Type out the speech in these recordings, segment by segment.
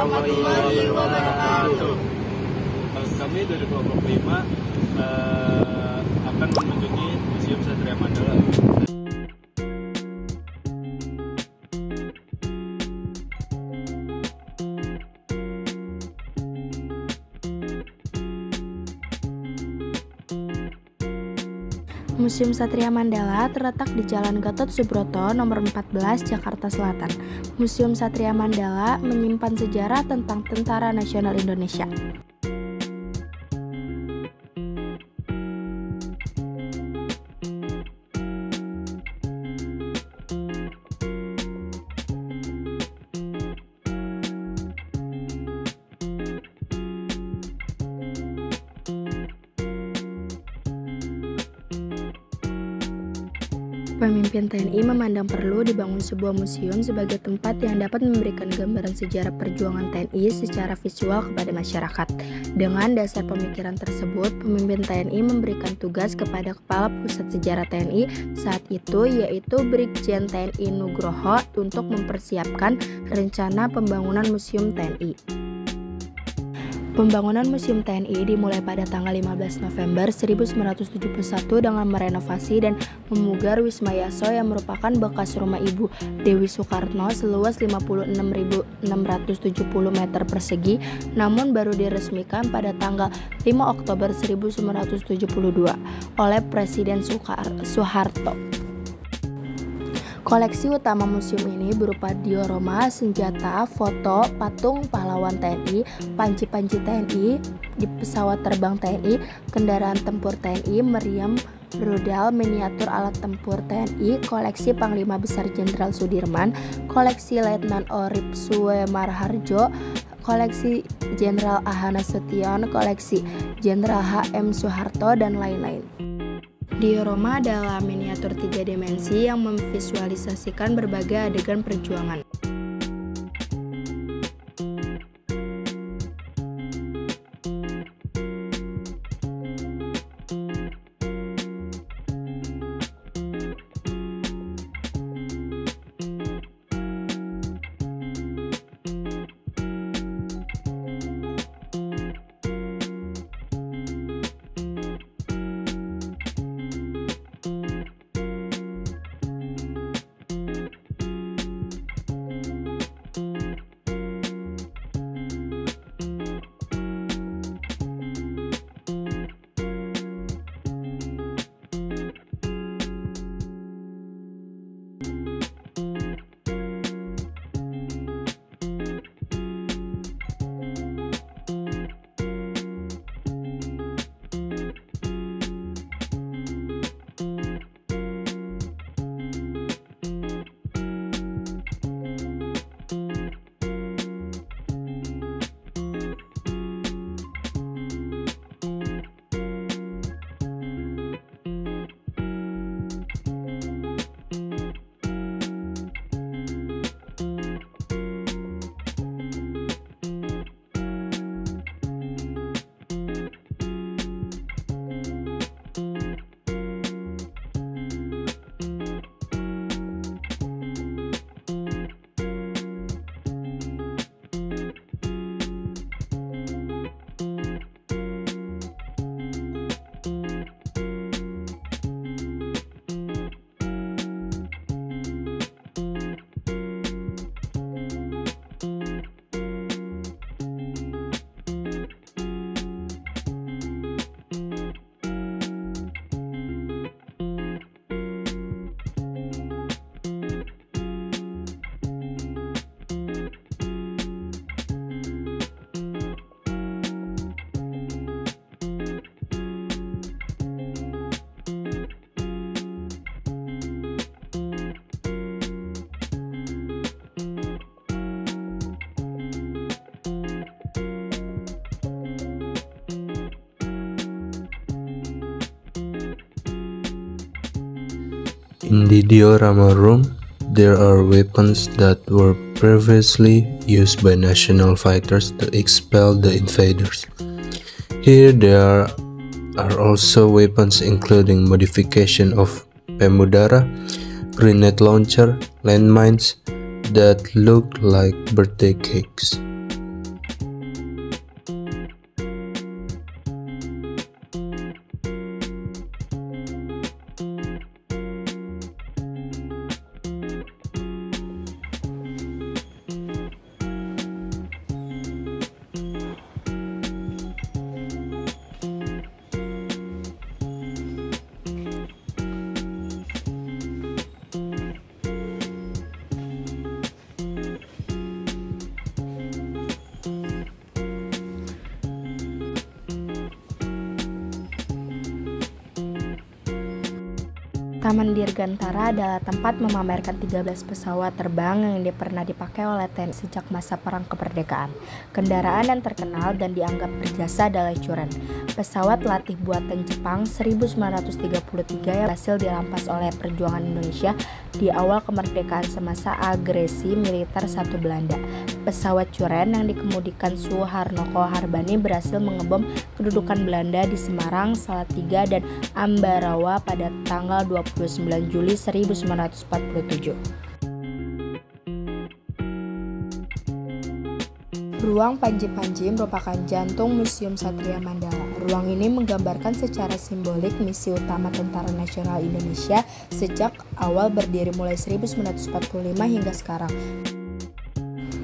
warahmatullahi wabarakatuh. Kami dari kelompok 5 akan mengunjungi Museum Satria Mandala. Museum Satria Mandala terletak di Jalan Gatot Subroto nomor 14 Jakarta Selatan. Museum Satria Mandala menyimpan sejarah tentang Tentara Nasional Indonesia. Pemimpin TNI memandang perlu dibangun sebuah museum sebagai tempat yang dapat memberikan gambaran sejarah perjuangan TNI secara visual kepada masyarakat. Dengan dasar pemikiran tersebut, pemimpin TNI memberikan tugas kepada Kepala Pusat Sejarah TNI saat itu, yaitu Brigjen TNI Nugroho, untuk mempersiapkan rencana pembangunan Museum TNI. Pembangunan Museum TNI dimulai pada tanggal 15 November 1971 dengan merenovasi dan memugar Wisma Yaso yang merupakan bekas rumah Ibu Dewi Soekarno seluas 56.670 meter persegi, namun baru diresmikan pada tanggal 5 Oktober 1972 oleh Presiden Soeharto. Koleksi utama museum ini berupa diorama, senjata, foto, patung pahlawan TNI, panci-panci TNI, pesawat terbang TNI, kendaraan tempur TNI, meriam, rudal, miniatur alat tempur TNI, koleksi Panglima Besar Jenderal Sudirman, koleksi Letnan Orip Suemarharjo, koleksi Jenderal A.H. Nasution, koleksi Jenderal H.M. Soeharto, dan lain-lain. Diorama adalah miniatur 3 dimensi yang memvisualisasikan berbagai adegan perjuangan. In the diorama room, there are weapons that were previously used by national fighters to expel the invaders. Here there are also weapons including modification of Pemudara, grenade launcher, landmines that look like birthday cakes. Taman Dirgantara adalah tempat memamerkan 13 pesawat terbang yang pernah dipakai oleh TNI sejak masa Perang Kemerdekaan. Kendaraan yang terkenal dan dianggap berjasa adalah Churen, pesawat latih buatan Jepang 1933 yang berhasil dirampas oleh perjuangan Indonesia di awal kemerdekaan semasa agresi militer satu Belanda. Pesawat Churen yang dikemudikan Suharnoko Harbani berhasil mengebom kedudukan Belanda di Semarang, Salatiga, dan Ambarawa pada tanggal 29 Juli 1947. Ruang Panji-Panji merupakan jantung Museum Satria Mandala. Ruang ini menggambarkan secara simbolik misi utama Tentara Nasional Indonesia sejak awal berdiri mulai 1945 hingga sekarang.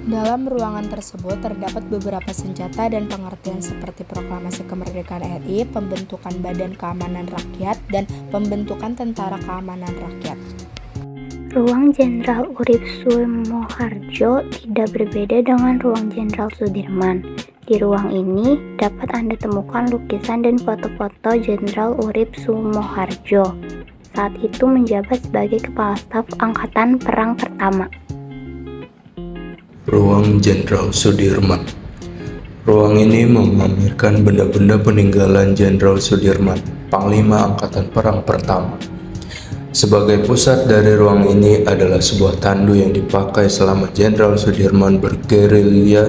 Dalam ruangan tersebut terdapat beberapa senjata dan pengertian seperti Proklamasi Kemerdekaan RI, pembentukan Badan Keamanan Rakyat, dan pembentukan Tentara Keamanan Rakyat. Ruang Jenderal Urip Sumoharjo tidak berbeda dengan Ruang Jenderal Sudirman. Di ruang ini dapat Anda temukan lukisan dan foto-foto Jenderal Urip Sumoharjo. Saat itu menjabat sebagai Kepala Staf Angkatan Perang Pertama. Ruang Jenderal Sudirman. Ruang ini memamerkan benda-benda peninggalan Jenderal Sudirman, Panglima Angkatan Perang Pertama. Sebagai pusat dari ruang ini adalah sebuah tandu yang dipakai selama Jenderal Sudirman bergerilya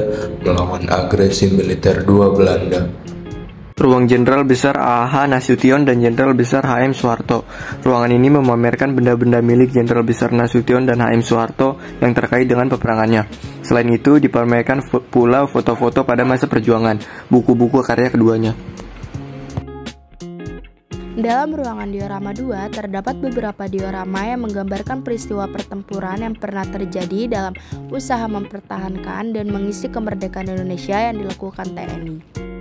melawan agresi militer II Belanda. Ruang Jenderal Besar A.H. Nasution dan Jenderal Besar H.M. Soeharto. Ruangan ini memamerkan benda-benda milik Jenderal Besar Nasution dan H.M. Soeharto yang terkait dengan peperangannya. Selain itu, dipamerkan pula foto-foto pada masa perjuangan, buku-buku karya keduanya. Dalam ruangan diorama 2 terdapat beberapa diorama yang menggambarkan peristiwa pertempuran yang pernah terjadi dalam usaha mempertahankan dan mengisi kemerdekaan Indonesia yang dilakukan TNI.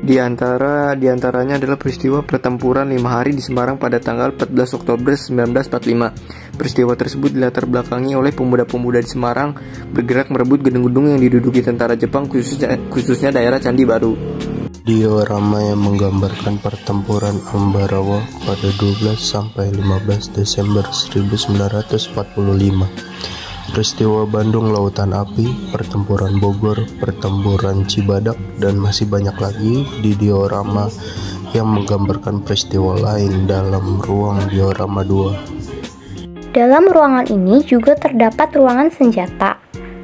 Di antaranya adalah peristiwa pertempuran 5 hari di Semarang pada tanggal 14 Oktober 1945. Peristiwa tersebut dilatar belakangi oleh pemuda-pemuda di Semarang bergerak merebut gedung-gedung yang diduduki tentara Jepang, khususnya daerah Candi Baru. Diorama yang menggambarkan pertempuran Ambarawa pada 12 sampai 15 Desember 1945. Peristiwa Bandung Lautan Api, pertempuran Bogor, pertempuran Cibadak, dan masih banyak lagi di diorama yang menggambarkan peristiwa lain dalam ruang diorama 2. Dalam ruangan ini juga terdapat ruangan senjata.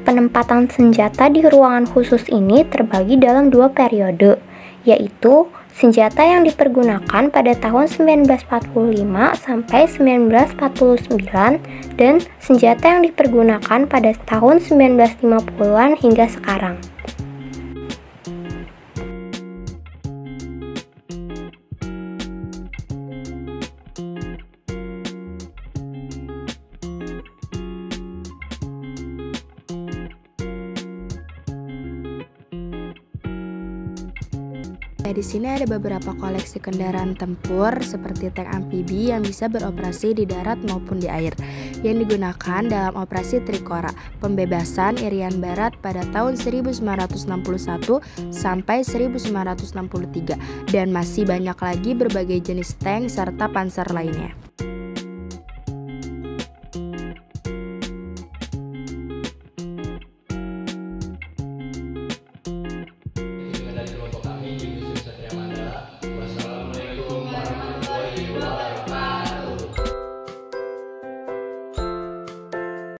Penempatan senjata di ruangan khusus ini terbagi dalam 2 periode, yaitu senjata yang dipergunakan pada tahun 1945 sampai 1949 dan senjata yang dipergunakan pada tahun 1950-an hingga sekarang. Di sini ada beberapa koleksi kendaraan tempur seperti tank amfibi yang bisa beroperasi di darat maupun di air yang digunakan dalam operasi Trikora, pembebasan Irian Barat pada tahun 1961 sampai 1963, dan masih banyak lagi berbagai jenis tank serta panser lainnya. Dari kelompok kami di Museum Satria Mandala. Wassalamualaikum warahmatullahi wabarakatuh.